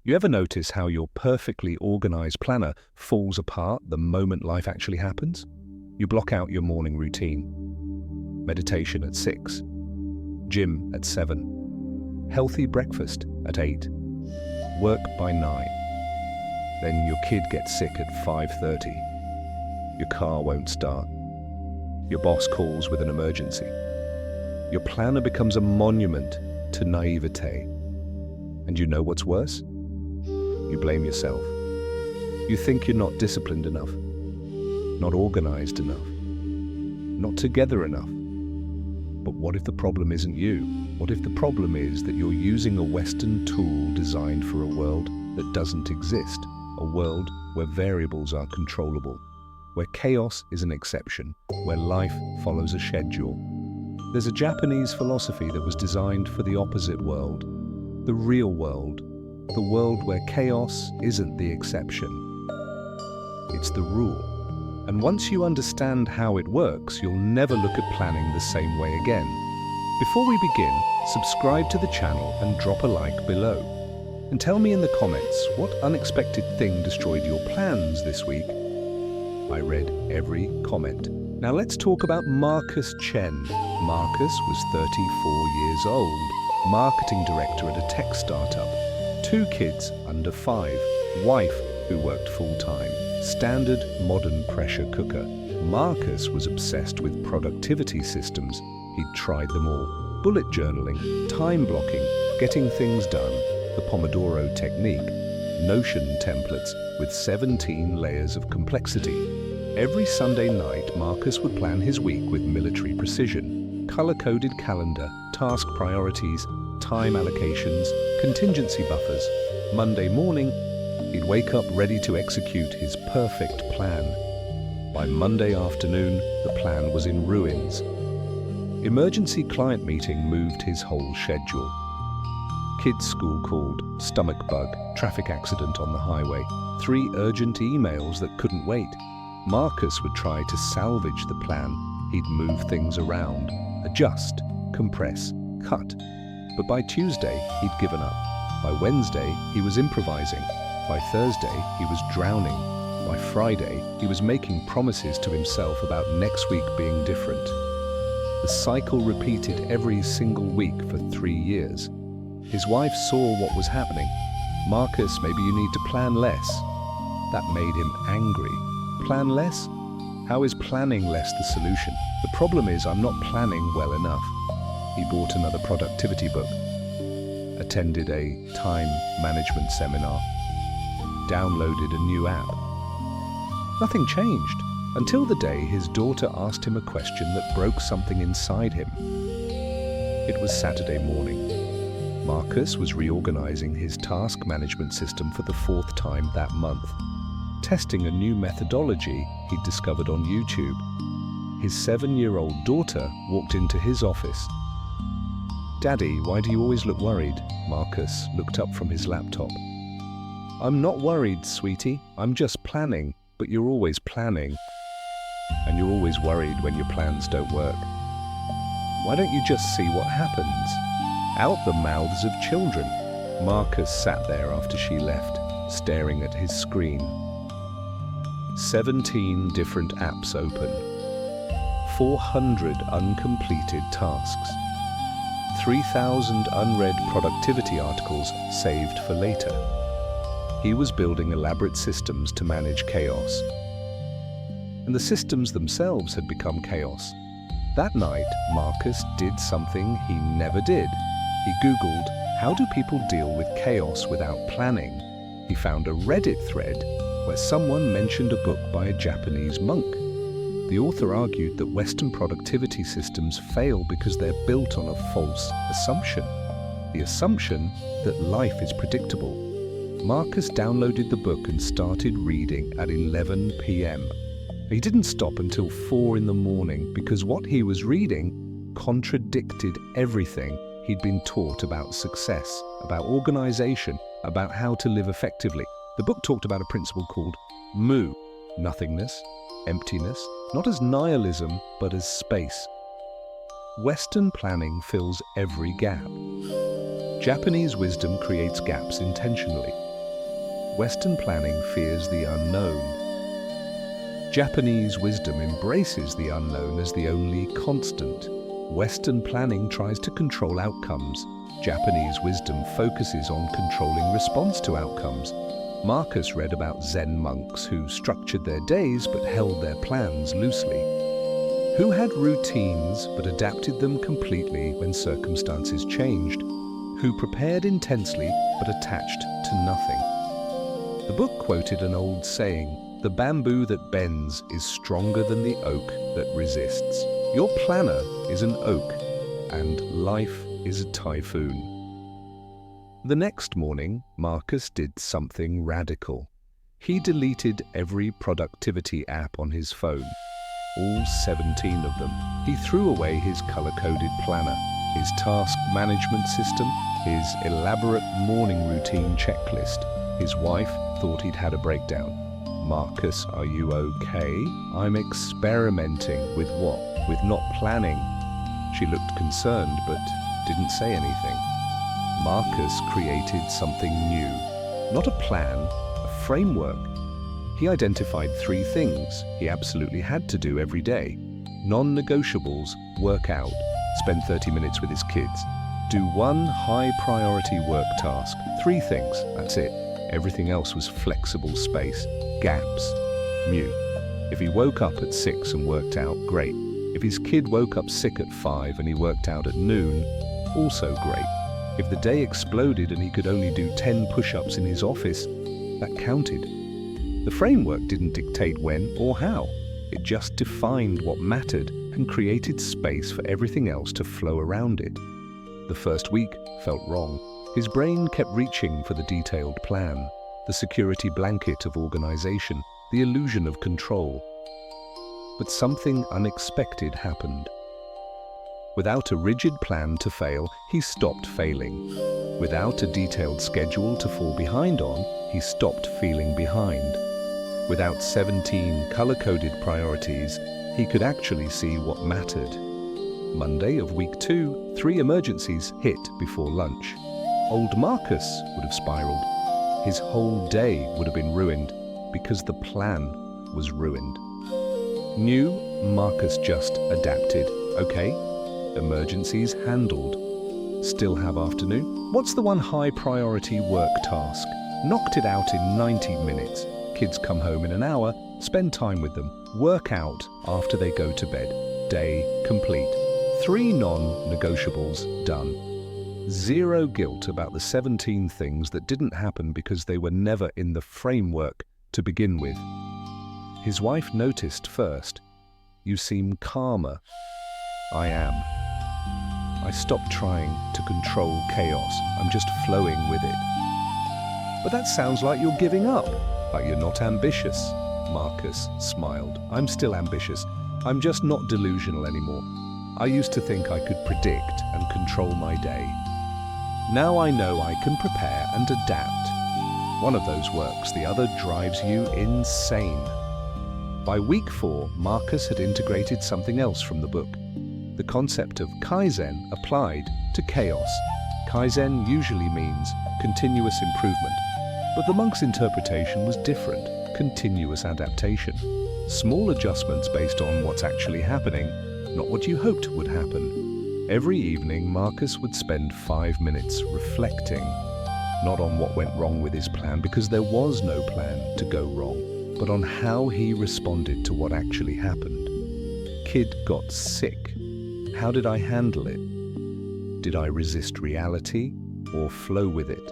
You ever notice how your perfectly organized planner falls apart the moment life actually happens? You block out your morning routine. Meditation at 6. Gym at 7. Healthy breakfast at 8. Work by 9. Then your kid gets sick at 5:30. Your car won't start. Your boss calls with an emergency. Your planner becomes a monument to naivete. And you know what's worse? You blame yourself. You think you're not disciplined enough, not organized enough, not together enough. But what if the problem isn't you? What if the problem is that you're using a Western tool designed for a world that doesn't exist, a world where variables are controllable, where chaos is an exception, where life follows a schedule? There's a Japanese philosophy that was designed for the opposite world, the real world, the world where chaos isn't the exception, it's the rule. And once you understand how it works, you'll never look at planning the same way again. Before we begin, subscribe to the channel and drop a like below. And tell me in the comments what unexpected thing destroyed your plans this week. I read every comment. Now let's talk about Marcus Chen. Marcus was 34 years old, marketing director at a tech startup. 2 kids under 5, wife who worked full-time, standard modern pressure cooker. Marcus was obsessed with productivity systems. He'd tried them all. Bullet journaling, time blocking, getting things done, the Pomodoro technique, Notion templates with 17 layers of complexity. Every Sunday night, Marcus would plan his week with military precision. Color-coded calendar, task priorities, time allocations, contingency buffers. Monday morning, he'd wake up ready to execute his perfect plan. By Monday afternoon, the plan was in ruins. Emergency client meeting moved his whole schedule. Kids' school called, stomach bug, traffic accident on the highway, 3 urgent emails that couldn't wait. Marcus would try to salvage the plan. He'd move things around, adjust, compress, cut. But by Tuesday, he'd given up. By Wednesday, he was improvising. By Thursday, he was drowning. By Friday, he was making promises to himself about next week being different. The cycle repeated every single week for 3 years. His wife saw what was happening. Marcus, maybe you need to plan less. That made him angry. Plan less? How is planning less the solution? The problem is I'm not planning well enough. He bought another productivity book, attended a time management seminar, downloaded a new app. Nothing changed until the day his daughter asked him a question that broke something inside him. It was Saturday morning. Marcus was reorganizing his task management system for the 4th time that month, testing a new methodology he'd discovered on YouTube. His 7-year-old daughter walked into his office. "Daddy, why do you always look worried?" Marcus looked up from his laptop. "I'm not worried, sweetie. I'm just planning." "But you're always planning. And you're always worried when your plans don't work. Why don't you just see what happens?" Out the mouths of children. Marcus sat there after she left, staring at his screen. 17 different apps open. 400 uncompleted tasks. 3,000 unread productivity articles saved for later. He was building elaborate systems to manage chaos. And the systems themselves had become chaos. That night, Marcus did something he never did. He Googled, how do people deal with chaos without planning? He found a Reddit thread where someone mentioned a book by a Japanese monk. The author argued that Western productivity systems fail because they're built on a false assumption. The assumption that life is predictable. Marcus downloaded the book and started reading at 11 p.m. He didn't stop until 4 in the morning because what he was reading contradicted everything he'd been taught about success, about organization, about how to live effectively. The book talked about a principle called mu, nothingness, emptiness, not as nihilism, but as space. Western planning fills every gap. Japanese wisdom creates gaps intentionally. Western planning fears the unknown. Japanese wisdom embraces the unknown as the only constant. Western planning tries to control outcomes. Japanese wisdom focuses on controlling response to outcomes. Marcus read about Zen monks who structured their days but held their plans loosely, who had routines but adapted them completely when circumstances changed, who prepared intensely but attached to nothing. The book quoted an old saying, "The bamboo that bends is stronger than the oak that resists." Your planner is an oak, and life is a typhoon. The next morning, Marcus did something radical. He deleted every productivity app on his phone, all 17 of them. He threw away his color-coded planner, his task management system, his elaborate morning routine checklist. His wife thought he'd had a breakdown. "Marcus, are you okay?" "I'm experimenting." "With what?" "With not planning." She looked concerned but didn't say anything. Marcus created something new. Not a plan, a framework. He identified 3 things he absolutely had to do every day. Non-negotiables: work out, spend 30 minutes with his kids, do 1 high-priority work task. 3 things, that's it. Everything else was flexible space, gaps, mute. If he woke up at 6 and worked out, great. If his kid woke up sick at 5 and he worked out at noon, also great. If the day exploded and he could only do 10 push-ups in his office, that counted. The framework didn't dictate when or how. It just defined what mattered and created space for everything else to flow around it. The first week felt wrong. His brain kept reaching for the detailed plan, the security blanket of organization, the illusion of control. But something unexpected happened. Without a rigid plan to fail, he stopped failing. Without a detailed schedule to fall behind on, he stopped feeling behind. Without 17 color-coded priorities, he could actually see what mattered. Monday of week 2, 3 emergencies hit before lunch. Old Marcus would have spiraled. His whole day would have been ruined because the plan was ruined. New Marcus just adapted. Okay, emergencies handled. Still have afternoon? What's the 1 high-priority work task? Knocked it out in 90 minutes. Kids come home in an hour, spend time with them, work out after they go to bed. Day complete. 3 non-negotiables done. 0 guilt about the 17 things that didn't happen because they were never in the framework to begin with. His wife noticed first, "You seem calmer." "I am. I stopped trying to control chaos. I'm just flowing with it." "But that sounds like you're giving up." "Like you're not ambitious." Marcus smiled. "I'm still ambitious. I'm just not delusional anymore. I used to think I could predict and control my day. Now I know I can prepare and adapt. One of those works, the other drives you insane." By week 4, Marcus had integrated something else from the book. The concept of Kaizen applied to chaos. Kaizen usually means continuous improvement, but the monk's interpretation was different: continuous adaptation. Small adjustments based on what's actually happening, not what you hoped would happen. Every evening, Marcus would spend 5 minutes reflecting, not on what went wrong with his plan, because there was no plan to go wrong, but on how he responded to what actually happened. Kid got sick. How did I handle it? Did I resist reality or flow with it?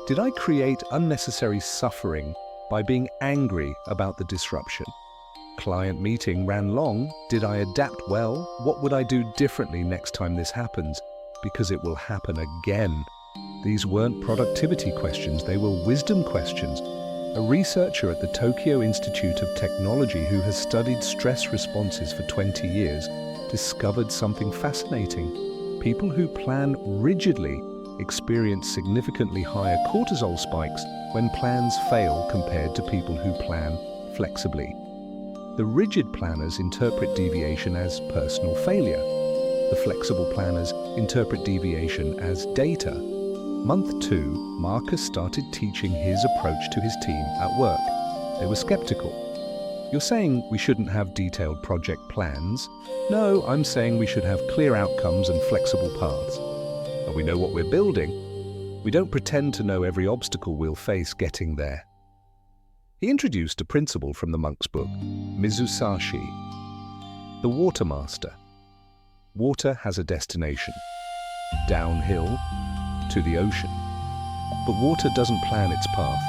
Did I create unnecessary suffering by being angry about the disruption? Client meeting ran long. Did I adapt well? What would I do differently next time this happens? Because it will happen again. These weren't productivity questions, they were wisdom questions. A researcher at the Tokyo Institute of Technology who has studied stress responses for 20 years discovered something fascinating. People who plan rigidly experience significantly higher cortisol spikes when plans fail compared to people who plan flexibly. The rigid planners interpret deviation as personal failure. The flexible planners interpret deviation as data. Month 2, Marcus started teaching his approach to his team at work. They were skeptical. "You're saying we shouldn't have detailed project plans?" "No, I'm saying we should have clear outcomes and flexible paths. And we know what we're building. We don't pretend to know every obstacle we'll face getting there." He introduced a principle from the monk's book, Mizusashi, the water master. Water has a destination, downhill to the ocean. But water doesn't plan its path.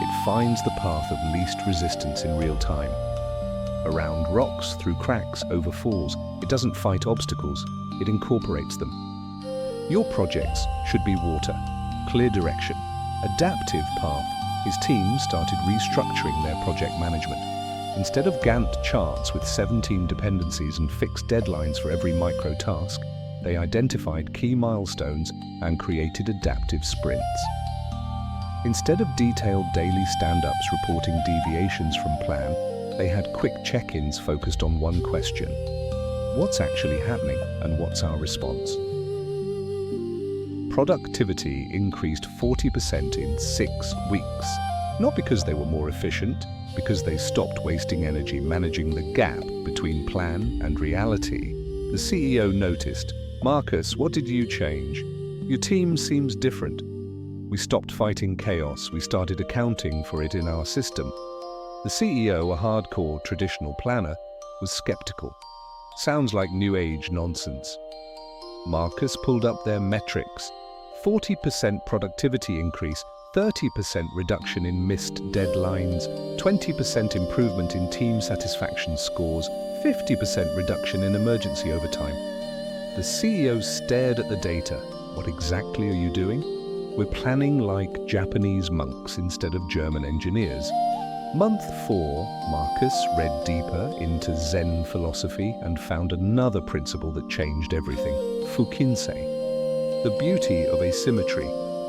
It finds the path of least resistance in real time. Around rocks, through cracks, over falls. It doesn't fight obstacles, it incorporates them. Your projects should be water, clear direction, adaptive path. His team started restructuring their project management. Instead of Gantt charts with 17 dependencies and fixed deadlines for every micro task, they identified key milestones and created adaptive sprints. Instead of detailed daily stand-ups reporting deviations from plan, they had quick check-ins focused on one question: what's actually happening and what's our response? Productivity increased 40% in 6 weeks, not because they were more efficient, because they stopped wasting energy managing the gap between plan and reality. The CEO noticed, "Marcus, what did you change? Your team seems different." "We stopped fighting chaos, we started accounting for it in our system." The CEO, a hardcore traditional planner, was skeptical. "Sounds like new age nonsense." Marcus pulled up their metrics. 40% productivity increase, 30% reduction in missed deadlines, 20% improvement in team satisfaction scores, 50% reduction in emergency overtime. The CEO stared at the data. "What exactly are you doing?" "We're planning like Japanese monks instead of German engineers." Month 4, Marcus read deeper into Zen philosophy and found another principle that changed everything: Fukinsei. The beauty of asymmetry,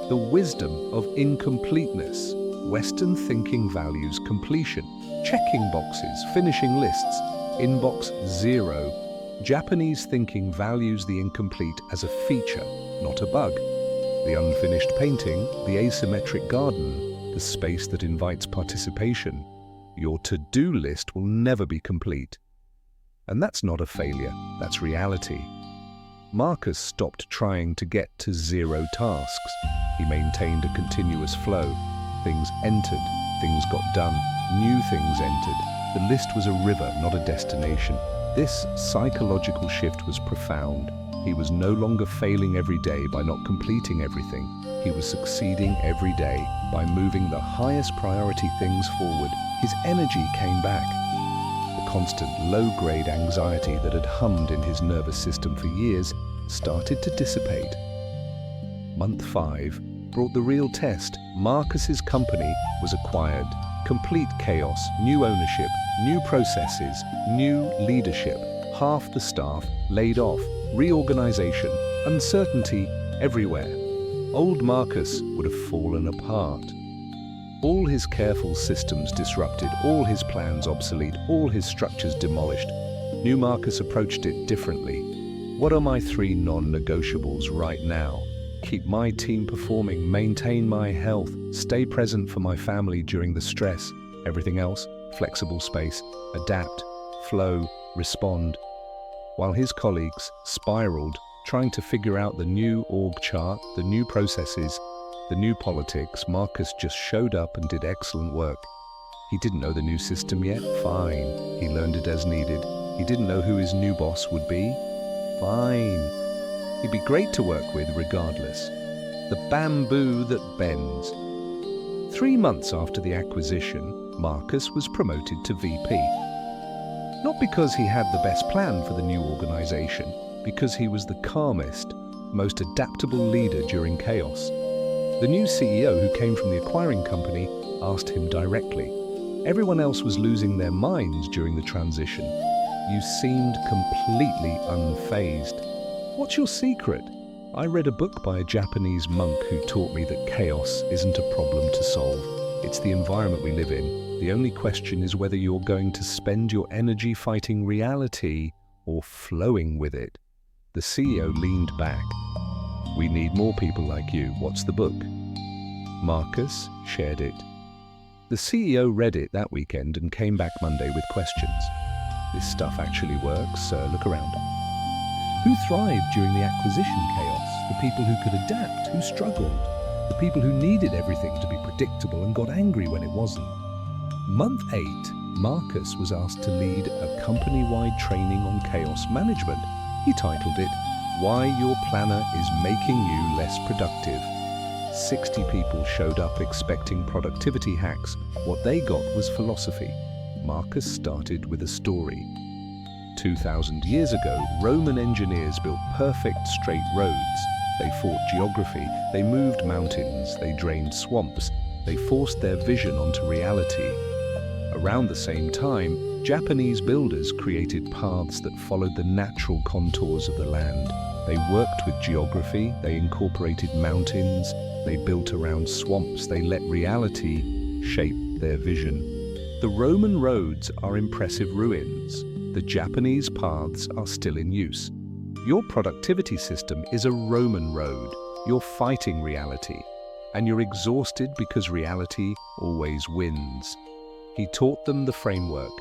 the wisdom of incompleteness. Western thinking values completion, checking boxes, finishing lists, inbox 0. Japanese thinking values the incomplete as a feature, not a bug. The unfinished painting, the asymmetric garden, the space that invites participation. Your to-do list will never be complete. And that's not a failure, that's reality. Marcus stopped trying to get to 0 tasks. He maintained a continuous flow. Things entered, things got done, new things entered. The list was a river, not a destination. This psychological shift was profound. He was no longer failing every day by not completing everything. He was succeeding every day by moving the highest priority things forward. His energy came back. The constant low-grade anxiety that had hummed in his nervous system for years started to dissipate. Month 5 brought the real test. Marcus's company was acquired. Complete chaos, new ownership, new processes, new leadership. Half the staff laid off, reorganization, uncertainty everywhere. Old Marcus would have fallen apart. All his careful systems disrupted, all his plans obsolete, all his structures demolished. New Marcus approached it differently. What are my 3 non-negotiables right now? Keep my team performing, maintain my health, stay present for my family during the stress. Everything else, flexible space, adapt, flow, respond. While his colleagues spiraled, trying to figure out the new org chart, the new processes, the new politics, Marcus just showed up and did excellent work. He didn't know the new system yet? Fine. He learned it as needed. He didn't know who his new boss would be? Fine. He'd be great to work with regardless. The bamboo that bends. 3 months after the acquisition, Marcus was promoted to VP. Not because he had the best plan for the new organization, because he was the calmest, most adaptable leader during chaos. The new CEO who came from the acquiring company asked him directly. Everyone else was losing their minds during the transition. You seemed completely unfazed. What's your secret? I read a book by a Japanese monk who taught me that chaos isn't a problem to solve. It's the environment we live in. The only question is whether you're going to spend your energy fighting reality or flowing with it. The CEO leaned back. We need more people like you. What's the book? Marcus shared it. The CEO read it that weekend and came back Monday with questions. This stuff actually works, sir. Look around. Who thrived during the acquisition chaos? The people who could adapt, who struggled, the people who needed everything to be predictable and got angry when it wasn't. Month 8, Marcus was asked to lead a company-wide training on chaos management. He titled it, "Why Your Planner is Making You Less Productive." 60 people showed up expecting productivity hacks. What they got was philosophy. Marcus started with a story. 2,000 years ago, Roman engineers built perfect straight roads. They fought geography, they moved mountains, they drained swamps, they forced their vision onto reality. Around the same time, Japanese builders created paths that followed the natural contours of the land. They worked with geography, they incorporated mountains, they built around swamps, they let reality shape their vision. The Roman roads are impressive ruins. The Japanese paths are still in use. Your productivity system is a Roman road. You're fighting reality, and you're exhausted because reality always wins. He taught them the framework.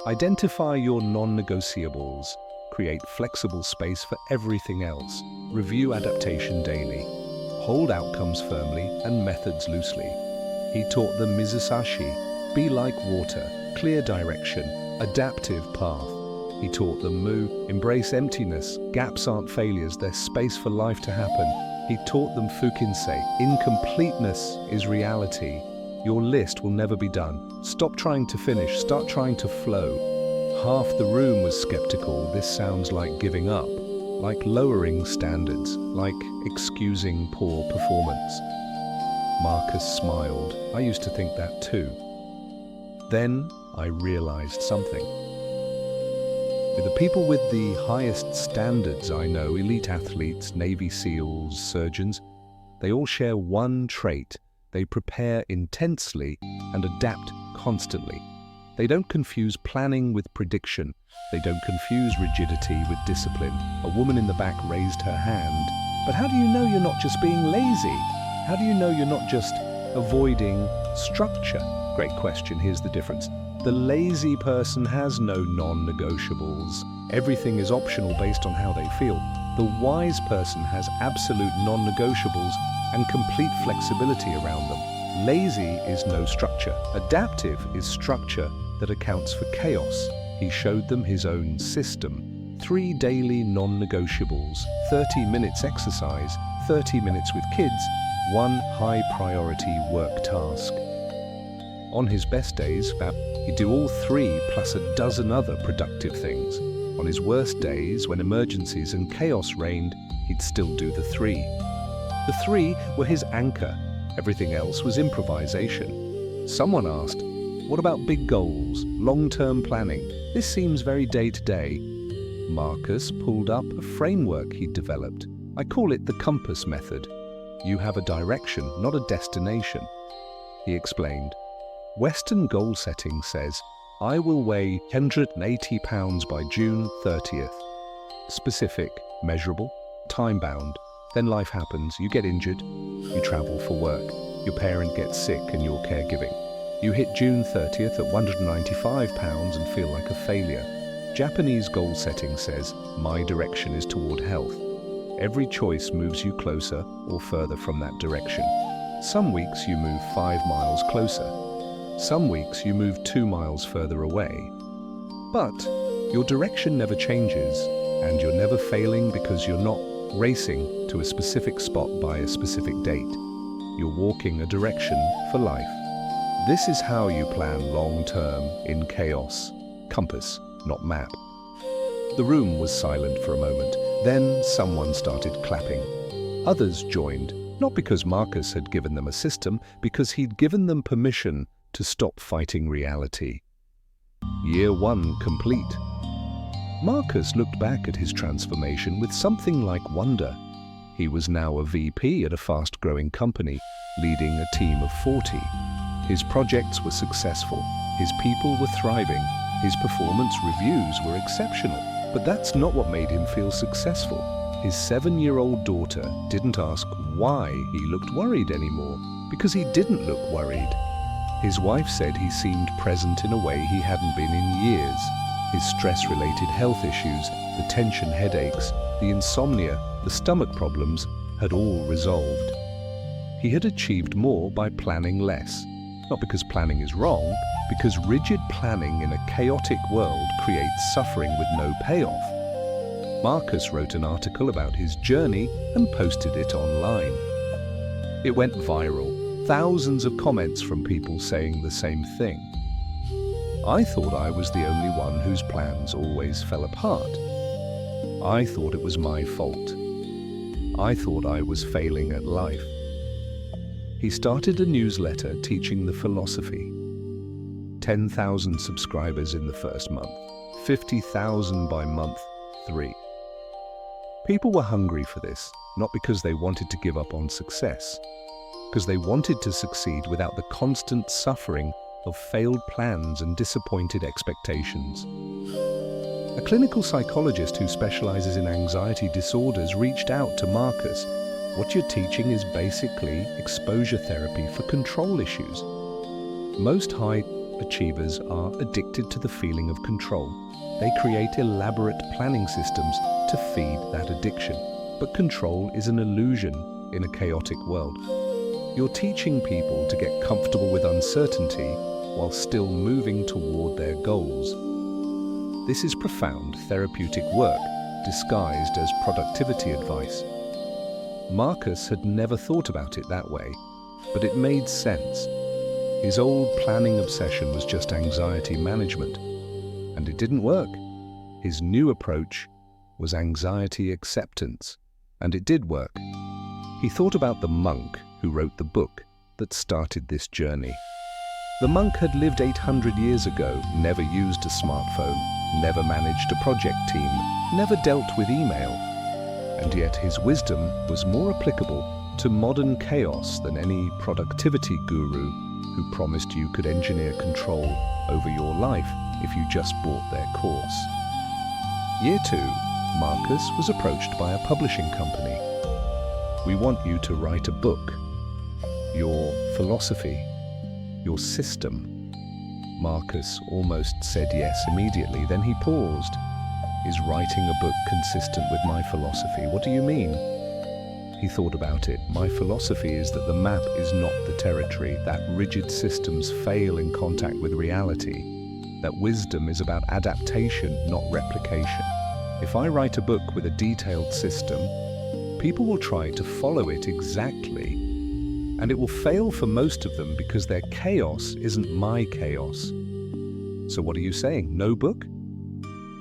Identify your non-negotiables. Create flexible space for everything else. Review adaptation daily. Hold outcomes firmly and methods loosely. He taught them Mizusashi. Be like water. Clear direction. Adaptive path. He taught them Mu, embrace emptiness, gaps aren't failures, there's space for life to happen. He taught them Fukinsei, incompleteness is reality. Your list will never be done. Stop trying to finish, start trying to flow. Half the room was skeptical. This sounds like giving up, like lowering standards, like excusing poor performance. Marcus smiled. I used to think that too. Then I realized something. With the people with the highest standards I know, elite athletes, Navy SEALs, surgeons, they all share one trait. They prepare intensely and adapt constantly. They don't confuse planning with prediction. They don't confuse rigidity with discipline. A woman in the back raised her hand. But how do you know you're not just being lazy? How do you know you're not just avoiding structure? Great question. Here's the difference. The lazy person has no non-negotiables. Everything is optional based on how they feel. The wise person has absolute non-negotiables and complete flexibility around them. Lazy is no structure. Adaptive is structure that accounts for chaos. He showed them his own system. 3 daily non-negotiables, 30 minutes exercise, 30 minutes with kids, 1 high-priority work task. On his best days, he'd do all 3 plus a dozen other productive things. On his worst days, when emergencies and chaos reigned, he'd still do the 3. The 3 were his anchor. Everything else was improvisation. Someone asked, what about big goals, long-term planning? This seems very day-to-day. Marcus pulled up a framework he'd developed. I call it the compass method. You have a direction, not a destination. He explained. Western goal setting says, I will weigh 180 pounds by June 30th. Specific, measurable, time-bound. Then life happens, you get injured, you travel for work, your parent gets sick and you're caregiving. You hit June 30th at 195 pounds and feel like a failure. Japanese goal setting says, my direction is toward health. Every choice moves you closer or further from that direction. Some weeks you move 5 miles closer. Some weeks you move 2 miles further away. But your direction never changes, and you're never failing because you're not racing to a specific spot by a specific date. You're walking a direction for life. This is how you plan long-term in chaos. Compass, not map. The room was silent for a moment. Then someone started clapping. Others joined, not because Marcus had given them a system, because he'd given them permission to stop fighting reality. Year 1 complete. Marcus looked back at his transformation with something like wonder. He was now a VP at a fast-growing company, leading a team of 40. His projects were successful, his people were thriving, his performance reviews were exceptional. But that's not what made him feel successful. His 7-year-old daughter didn't ask why he looked worried anymore, because he didn't look worried. His wife said he seemed present in a way he hadn't been in years. His stress-related health issues, the tension headaches, the insomnia, the stomach problems had all resolved. He had achieved more by planning less. Not because planning is wrong, because rigid planning in a chaotic world creates suffering with no payoff. Marcus wrote an article about his journey and posted it online. It went viral, thousands of comments from people saying the same thing. I thought I was the only one whose plans always fell apart. I thought it was my fault. I thought I was failing at life. He started a newsletter teaching the philosophy. 10,000 subscribers in the first month, 50,000 by month 3. People were hungry for this, not because they wanted to give up on success, because they wanted to succeed without the constant suffering of failed plans and disappointed expectations. A clinical psychologist who specializes in anxiety disorders reached out to Marcus. What you're teaching is basically exposure therapy for control issues. Most high achievers are addicted to the feeling of control. They create elaborate planning systems to feed that addiction. But control is an illusion in a chaotic world. You're teaching people to get comfortable with uncertainty while still moving toward their goals. This is profound therapeutic work disguised as productivity advice. Marcus had never thought about it that way, but it made sense. His old planning obsession was just anxiety management, and it didn't work. His new approach was anxiety acceptance, and it did work. He thought about the monk who wrote the book that started this journey. The monk had lived 800 years ago, never used a smartphone, never managed a project team, never dealt with email. And yet his wisdom was more applicable to modern chaos than any productivity guru who promised you could engineer control over your life if you just bought their course. Year 2, Marcus was approached by a publishing company. We want you to write a book. Your philosophy, your system. Marcus almost said yes immediately, then he paused. Is writing a book consistent with my philosophy? What do you mean? He thought about it. My philosophy is that the map is not the territory, that rigid systems fail in contact with reality, that wisdom is about adaptation, not replication. If I write a book with a detailed system, people will try to follow it exactly, and it will fail for most of them because their chaos isn't my chaos. So what are you saying? No book?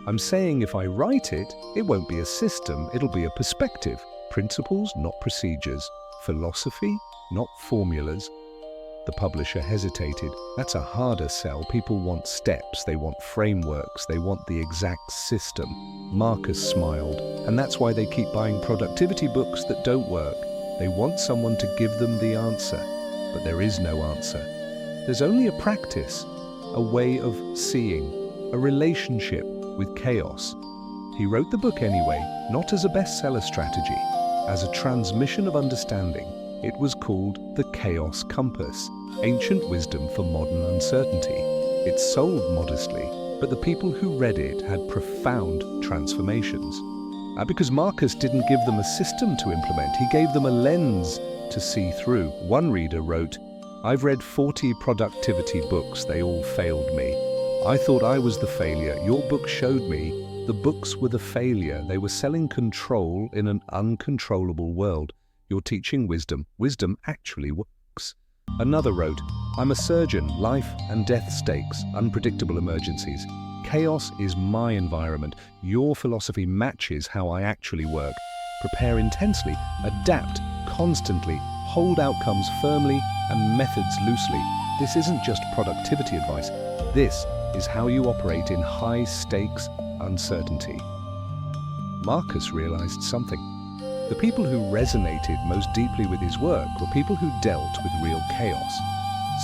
I'm saying if I write it, it won't be a system, it'll be a perspective. Principles, not procedures. Philosophy, not formulas. The publisher hesitated. That's a harder sell. People want steps, they want frameworks, they want the exact system. Marcus smiled, and that's why they keep buying productivity books that don't work. They want someone to give them the answer, but there is no answer. There's only a practice, a way of seeing, a relationship with chaos. He wrote the book anyway, not as a bestseller strategy, as a transmission of understanding. It was called The Chaos Compass, Ancient Wisdom for Modern Uncertainty. It sold modestly, but the people who read it had profound transformations. Because Marcus didn't give them a system to implement, he gave them a lens to see through. One reader wrote, I've read 40 productivity books, they all failed me. I thought I was the failure. Your book showed me the books were the failure. They were selling control in an uncontrollable world. You're teaching wisdom. Wisdom actually works. Another wrote, I'm a surgeon, life and death stakes, unpredictable emergencies. Chaos is my environment. Your philosophy matches how I actually work. Prepare intensely, adapt constantly, hold outcomes firmly and methods loosely. This isn't just productivity advice. This is how you operate in high-stakes uncertainty. Marcus realized something. The people who resonated most deeply with his work were people who dealt with real chaos.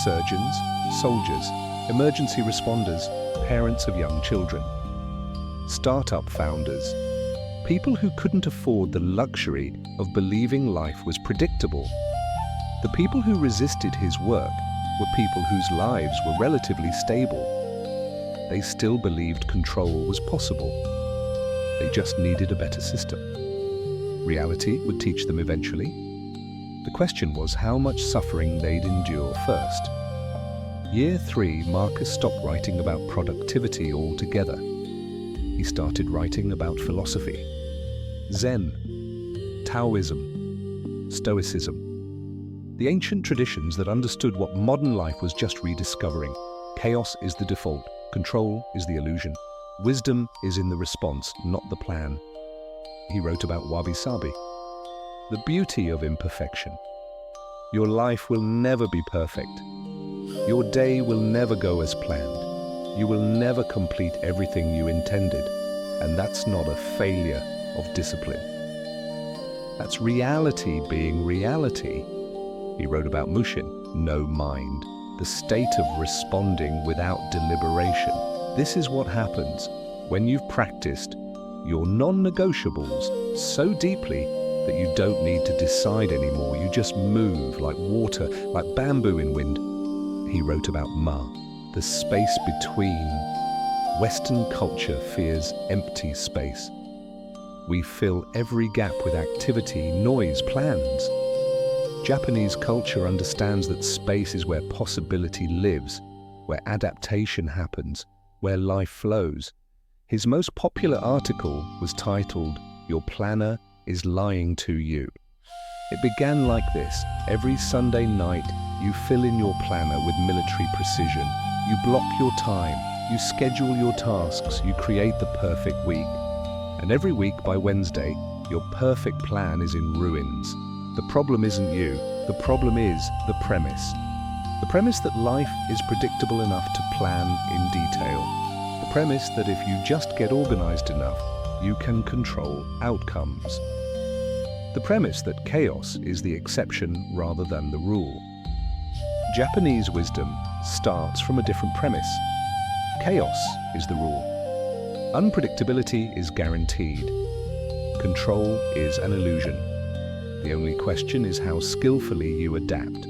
Surgeons, soldiers, emergency responders, parents of young children. Startup founders, People who couldn't afford the luxury of believing life was predictable. The people who resisted his work were people whose lives were relatively stable. They still believed control was possible. They just needed a better system. Reality would teach them eventually. The question was how much suffering they'd endure first. Year 3, Marcus stopped writing about productivity altogether. He started writing about philosophy. Zen, Taoism, Stoicism. The ancient traditions that understood what modern life was just rediscovering. Chaos is the default, control is the illusion. Wisdom is in the response, not the plan. He wrote about wabi-sabi, the beauty of imperfection. Your life will never be perfect. Your day will never go as planned. You will never complete everything you intended, and that's not a failure of discipline. That's reality being reality. He wrote about Mushin, no mind, the state of responding without deliberation. This is what happens when you've practiced your non-negotiables so deeply that you don't need to decide anymore. You just move like water, like bamboo in wind. He wrote about Ma, the space between. Western culture fears empty space. We fill every gap with activity, noise, plans. Japanese culture understands that space is where possibility lives, where adaptation happens, where life flows. His most popular article was titled, "Your Planner is Lying to You." It began like this. Every Sunday night, you fill in your planner with military precision. You block your time, you schedule your tasks, you create the perfect week. And every week by Wednesday, your perfect plan is in ruins. The problem isn't you, the problem is the premise. The premise that life is predictable enough to plan in detail. The premise that if you just get organized enough, you can control outcomes. The premise that chaos is the exception rather than the rule. Japanese wisdom starts from a different premise. Chaos is the rule. Unpredictability is guaranteed. Control is an illusion. The only question is how skillfully you adapt.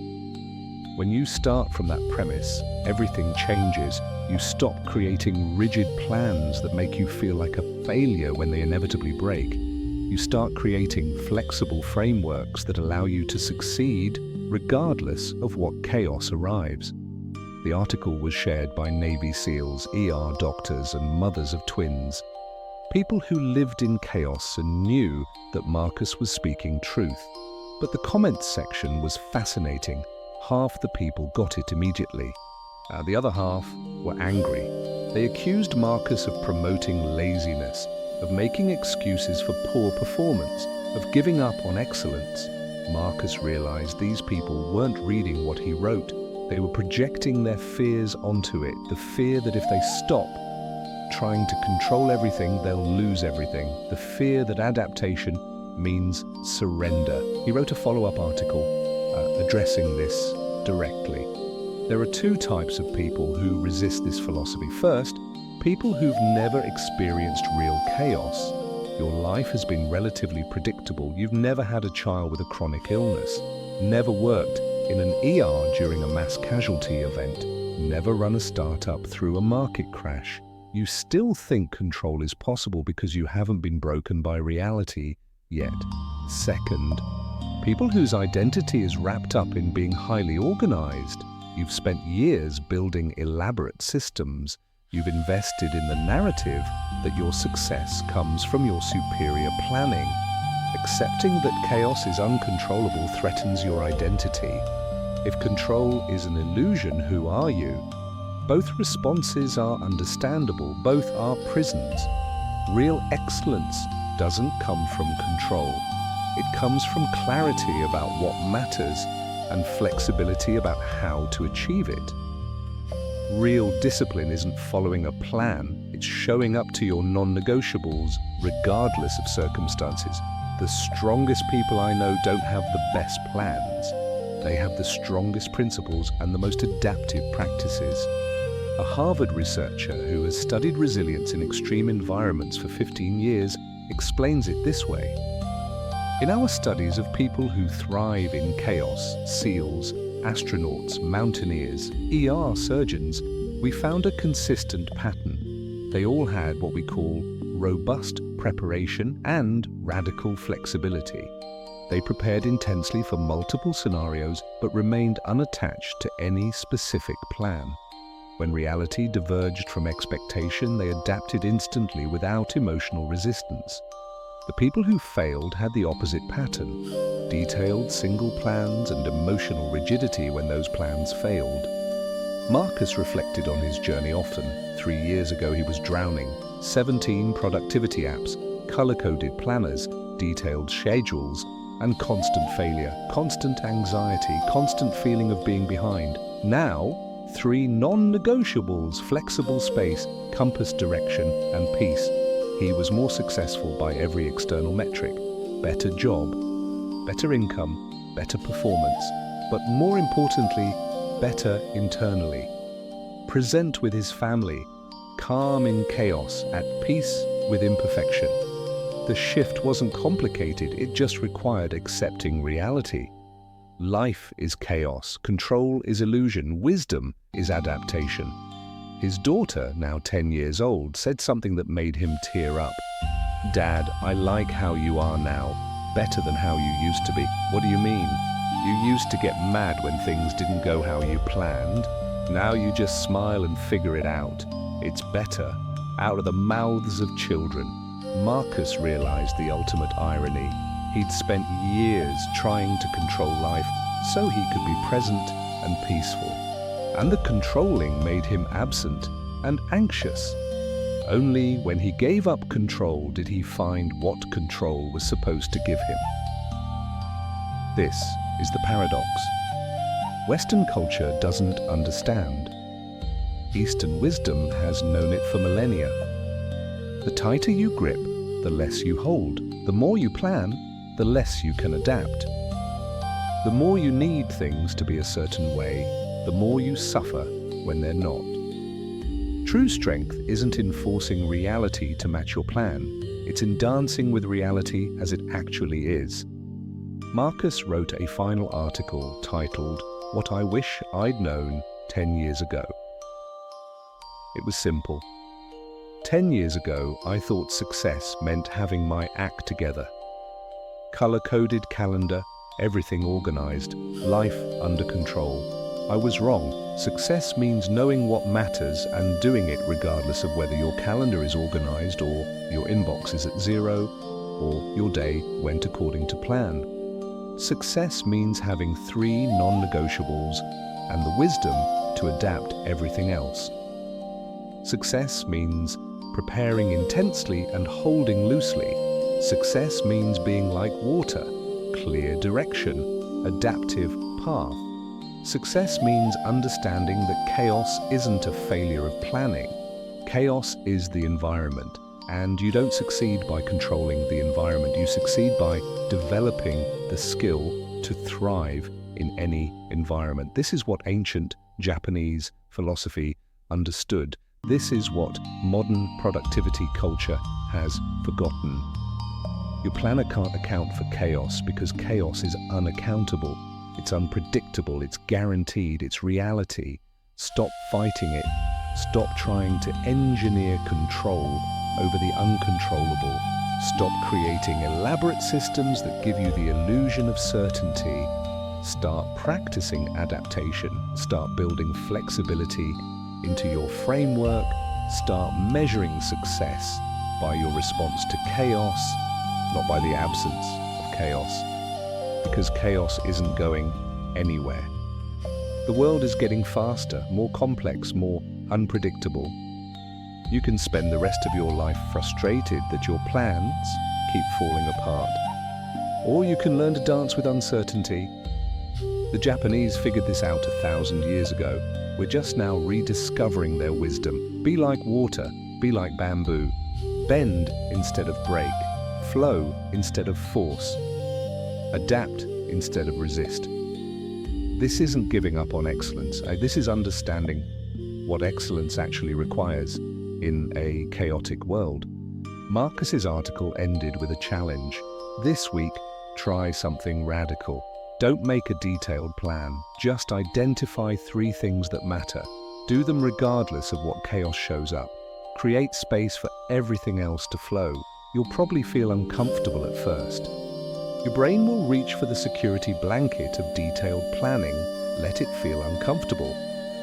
When you start from that premise, everything changes. You stop creating rigid plans that make you feel like a failure when they inevitably break. You start creating flexible frameworks that allow you to succeed regardless of what chaos arrives. The article was shared by Navy SEALs, ER doctors, and mothers of twins. People who lived in chaos and knew that Marcus was speaking truth. But the comments section was fascinating. Half the people got it immediately. The other half were angry. They accused Marcus of promoting laziness, of making excuses for poor performance, of giving up on excellence. Marcus realized these people weren't reading what he wrote. They were projecting their fears onto it, the fear that if they stop trying to control everything, they'll lose everything, the fear that adaptation means surrender. He wrote a follow-up article addressing this directly. There are two types of people who resist this philosophy. First, people who've never experienced real chaos. Your life has been relatively predictable. You've never had a child with a chronic illness, never worked in an ER during a mass casualty event, never run a startup through a market crash. You still think control is possible because you haven't been broken by reality yet. Second, people whose identity is wrapped up in being highly organized. You've spent years building elaborate systems. You've invested in the narrative that your success comes from your superior planning. Accepting that chaos is uncontrollable threatens your identity. If control is an illusion, who are you? Both responses are understandable, both are prisons. Real excellence doesn't come from control. It comes from clarity about what matters and flexibility about how to achieve it. Real discipline isn't following a plan, it's showing up to your non-negotiables regardless of circumstances. The strongest people I know don't have the best plans. They have the strongest principles and the most adaptive practices. A Harvard researcher who has studied resilience in extreme environments for 15 years explains it this way. In our studies of people who thrive in chaos, SEALs, astronauts, mountaineers, ER surgeons, we found a consistent pattern. They all had what we call robust preparation and radical flexibility. They prepared intensely for multiple scenarios but remained unattached to any specific plan. When reality diverged from expectation, they adapted instantly without emotional resistance. The people who failed had the opposite pattern: detailed single plans and emotional rigidity when those plans failed. Marcus reflected on his journey often. 3 years ago he was drowning. 17 productivity apps, color-coded planners, detailed schedules, and constant failure, constant anxiety, constant feeling of being behind. Now, 3 non-negotiables: flexible space, compass direction, and peace. He was more successful by every external metric: better job, better income, better performance, but more importantly, better internally. Present with his family, calm in chaos, at peace with imperfection. The shift wasn't complicated, it just required accepting reality. Life is chaos, control is illusion, wisdom is adaptation. His daughter, now 10 years old, said something that made him tear up. "Dad, I like how you are now, better than how you used to be." "What do you mean?" "You used to get mad when things didn't go how you planned. Now you just smile and figure it out. It's better." Out of the mouths of children, Marcus realized the ultimate irony. He'd spent years trying to control life so he could be present and peaceful. And the controlling made him absent and anxious. Only when he gave up control did he find what control was supposed to give him. This is the paradox. Western culture doesn't understand. Eastern wisdom has known it for millennia. The tighter you grip, the less you hold. The more you plan, the less you can adapt. The more you need things to be a certain way, the more you suffer when they're not. True strength isn't in forcing reality to match your plan. It's in dancing with reality as it actually is. Marcus wrote a final article titled, "What I Wish I'd Known 10 Years Ago." It was simple. 10 years ago, I thought success meant having my act together. Color-coded calendar, everything organized, life under control. I was wrong. Success means knowing what matters and doing it regardless of whether your calendar is organized or your inbox is at 0 or your day went according to plan. Success means having 3 non-negotiables and the wisdom to adapt everything else. Success means preparing intensely and holding loosely. Success means being like water, clear direction, adaptive path. Success means understanding that chaos isn't a failure of planning. Chaos is the environment, and you don't succeed by controlling the environment. You succeed by developing the skill to thrive in any environment. This is what ancient Japanese philosophy understood. This is what modern productivity culture has forgotten. Your planner can't account for chaos because chaos is unaccountable. It's unpredictable, it's guaranteed, it's reality. Stop fighting it. Stop trying to engineer control over the uncontrollable. Stop creating elaborate systems that give you the illusion of certainty. Start practicing adaptation. Start building flexibility into your framework. Start measuring success by your response to chaos, not by the absence of chaos. Because chaos isn't going anywhere. The world is getting faster, more complex, more unpredictable. You can spend the rest of your life frustrated that your plans keep falling apart. Or you can learn to dance with uncertainty. The Japanese figured this out 1,000 years ago. We're just now rediscovering their wisdom. Be like water, be like bamboo. Bend instead of break. Flow instead of force. Adapt instead of resist. This isn't giving up on excellence. This is understanding what excellence actually requires in a chaotic world. Marcus's article ended with a challenge. This week, try something radical. Don't make a detailed plan. Just identify 3 things that matter. Do them regardless of what chaos shows up. Create space for everything else to flow. You'll probably feel uncomfortable at first. Your brain will reach for the security blanket of detailed planning. Let it feel uncomfortable.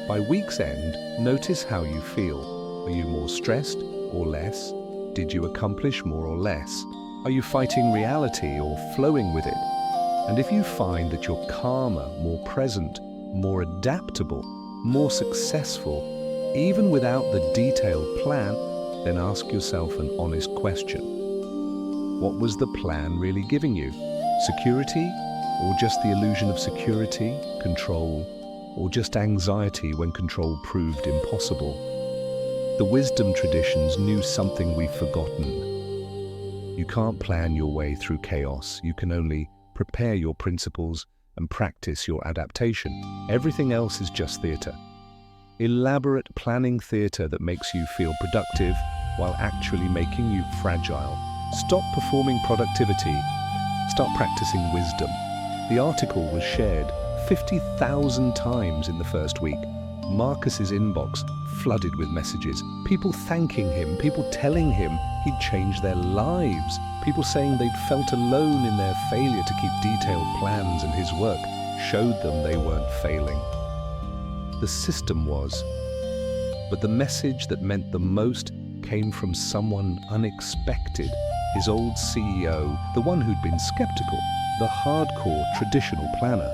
By week's end, notice how you feel. Are you more stressed or less? Did you accomplish more or less? Are you fighting reality or flowing with it? And if you find that you're calmer, more present, more adaptable, more successful, even without the detailed plan, then ask yourself an honest question. What was the plan really giving you? Security, or just the illusion of security, control, or just anxiety when control proved impossible? The wisdom traditions knew something we've forgotten. You can't plan your way through chaos. You can only prepare your principles and practice your adaptation. Everything else is just theatre. Elaborate planning theatre that makes you feel productive while actually making you fragile. Stop performing productivity. Start practicing wisdom. The article was shared 50,000 times in the first week. Marcus's inbox flooded with messages. People thanking him, people telling him he'd changed their lives, people saying they'd felt alone in their failure to keep detailed plans, and his work showed them they weren't failing. The system was. But the message that meant the most came from someone unexpected. His old CEO, the one who'd been skeptical, the hardcore traditional planner.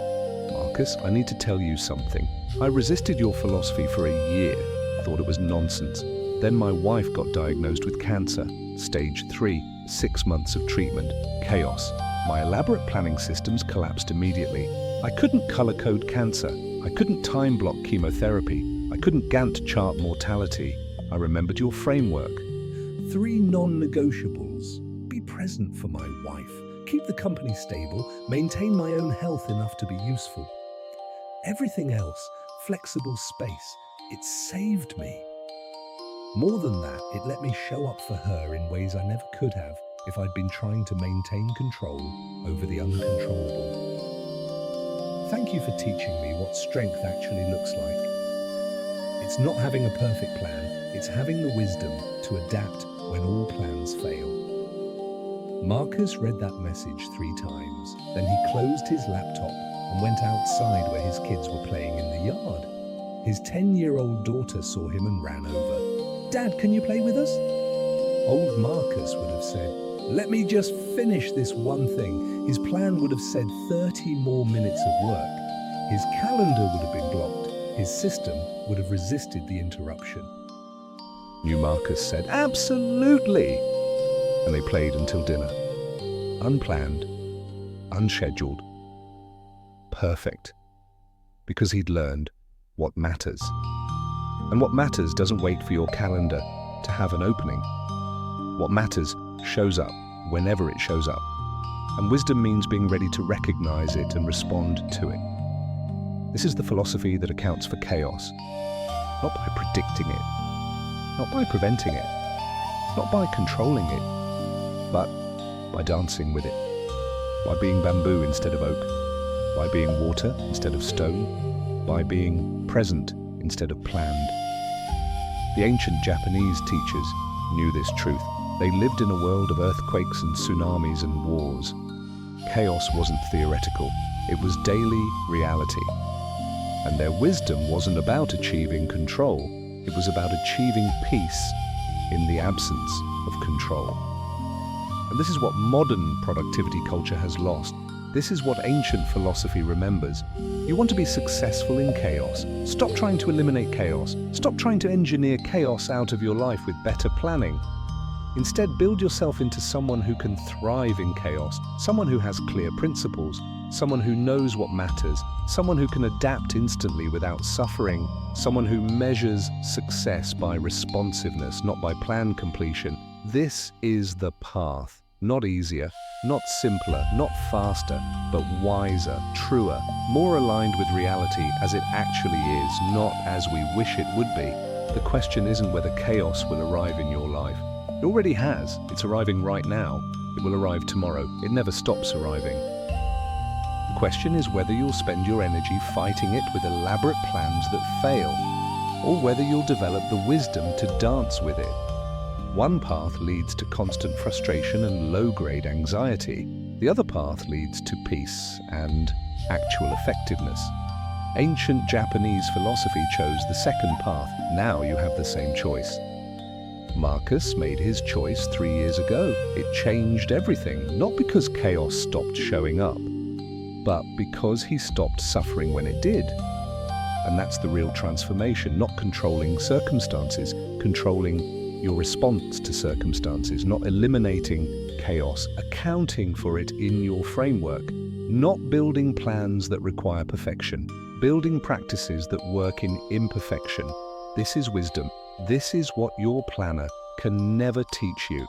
Marcus, I need to tell you something. I resisted your philosophy for a year, thought it was nonsense. Then my wife got diagnosed with cancer, stage 3, 6 months of treatment, chaos. My elaborate planning systems collapsed immediately. I couldn't color code cancer. I couldn't time block chemotherapy. I couldn't Gantt chart mortality. I remembered your framework. 3 non-negotiables. Be present for my wife. Keep the company stable. Maintain my own health enough to be useful. Everything else, flexible space, it saved me. More than that, it let me show up for her in ways I never could have if I'd been trying to maintain control over the uncontrollable. Thank you for teaching me what strength actually looks like. It's not having a perfect plan, it's having the wisdom to adapt when all plans fail. Marcus read that message 3 times, then he closed his laptop and went outside where his kids were playing in the yard. His 10-year-old daughter saw him and ran over. "Dad, can you play with us?" Old Marcus would have said, "Let me just finish this one thing." His plan would have said 30 more minutes of work. His calendar would have been blocked. His system would have resisted the interruption. New Marcus said, "Absolutely!" And they played until dinner. Unplanned, unscheduled, perfect. Because he'd learned what matters. And what matters doesn't wait for your calendar to have an opening. What matters shows up whenever it shows up. And wisdom means being ready to recognize it and respond to it. This is the philosophy that accounts for chaos, not by predicting it, not by preventing it, not by controlling it, but by dancing with it, by being bamboo instead of oak, by being water instead of stone, by being present instead of planned. The ancient Japanese teachers knew this truth. They lived in a world of earthquakes and tsunamis and wars. Chaos wasn't theoretical, it was daily reality. And their wisdom wasn't about achieving control, it was about achieving peace in the absence of control. And this is what modern productivity culture has lost. This is what ancient philosophy remembers. You want to be successful in chaos. Stop trying to eliminate chaos. Stop trying to engineer chaos out of your life with better planning. Instead, build yourself into someone who can thrive in chaos, someone who has clear principles, someone who knows what matters, someone who can adapt instantly without suffering, someone who measures success by responsiveness, not by plan completion. This is the path. Not easier, not simpler, not faster, but wiser, truer, more aligned with reality as it actually is, not as we wish it would be. The question isn't whether chaos will arrive in your life. It already has. It's arriving right now. It will arrive tomorrow. It never stops arriving. The question is whether you'll spend your energy fighting it with elaborate plans that fail, or whether you'll develop the wisdom to dance with it. One path leads to constant frustration and low-grade anxiety. The other path leads to peace and actual effectiveness. Ancient Japanese philosophy chose the second path. Now you have the same choice. Marcus made his choice 3 years ago. It changed everything, not because chaos stopped showing up, but because he stopped suffering when it did. And that's the real transformation, not controlling circumstances, controlling your response to circumstances, not eliminating chaos, accounting for it in your framework, not building plans that require perfection, building practices that work in imperfection. This is wisdom. This is what your planner can never teach you.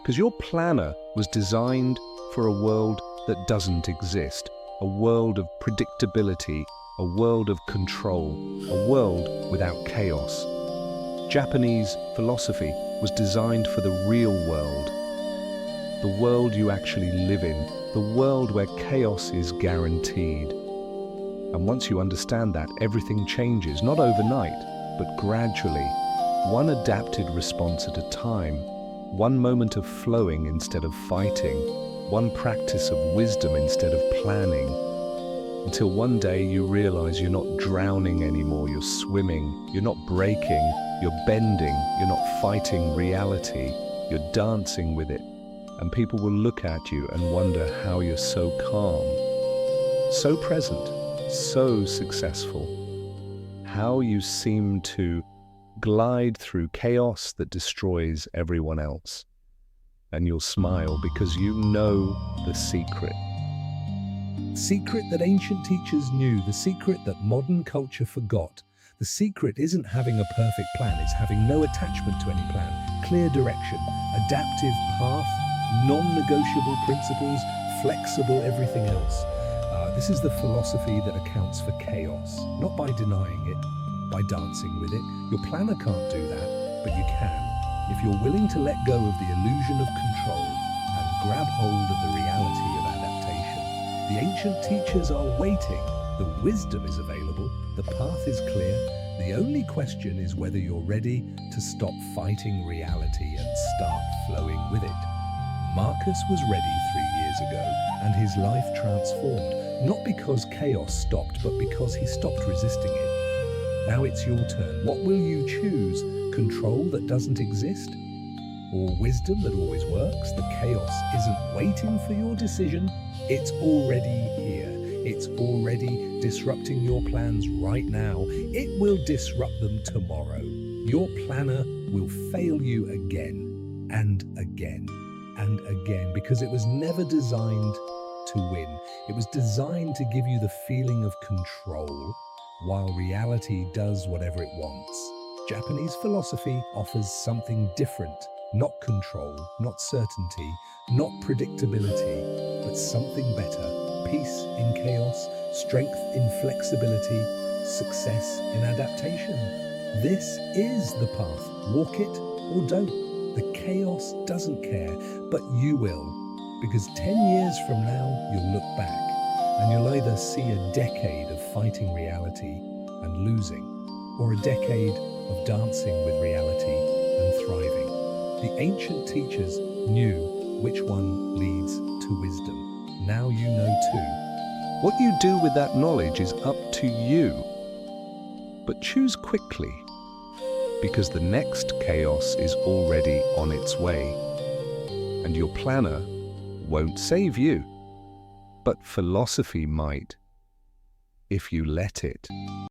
Because your planner was designed for a world that doesn't exist, a world of predictability, a world of control, a world without chaos. Japanese philosophy was designed for the real world, the world you actually live in, the world where chaos is guaranteed. And once you understand that, everything changes, not overnight, but gradually, one adapted response at a time, one moment of flowing instead of fighting, one practice of wisdom instead of planning, until one day you realize you're not drowning anymore, you're swimming, you're not breaking, you're bending, you're not fighting reality, you're dancing with it. And people will look at you and wonder how you're so calm, so present, so successful, how you seem to glide through chaos that destroys everyone else. And you'll smile because you know the secret. Secret that ancient teachers knew, the secret that modern culture forgot. The secret isn't having a perfect plan, it's having no attachment to any plan, clear direction, adaptive path, non-negotiable principles, flexible everything else. This is the philosophy that accounts for chaos, not by denying it, by dancing with it. Your planner can't do that, but you can. If you're willing to let go of the illusion of control and grab hold of the reality of adaptation. The ancient teachers are waiting. The wisdom is available. The path is clear. The only question is whether you're ready to stop fighting reality and start flowing with it. Marcus was ready 3 years ago, and his life transformed, not because chaos stopped, but because he stopped resisting it. Now it's your turn. What will you choose? Control that doesn't exist? Or wisdom that always works? The chaos isn't waiting for your decision. It's already here. It's already disrupting your plans right now. It will disrupt them tomorrow. Your planner will fail you again and again and again because it was never designed to win. It was designed to give you the feeling of control while reality does whatever it wants. Japanese philosophy offers something different. Not control, not certainty, not predictability, but something better. Peace in chaos, strength in flexibility, success in adaptation. This is the path. Walk it or don't. The chaos doesn't care, but you will. Because 10 years from now, you'll look back and you'll either see a decade of fighting reality and losing, or a decade of dancing with reality and thriving. The ancient teachers knew which one leads to wisdom. Now you know too. What you do with that knowledge is up to you. But choose quickly, because the next chaos is already on its way. And your planner won't save you, but philosophy might, if you let it.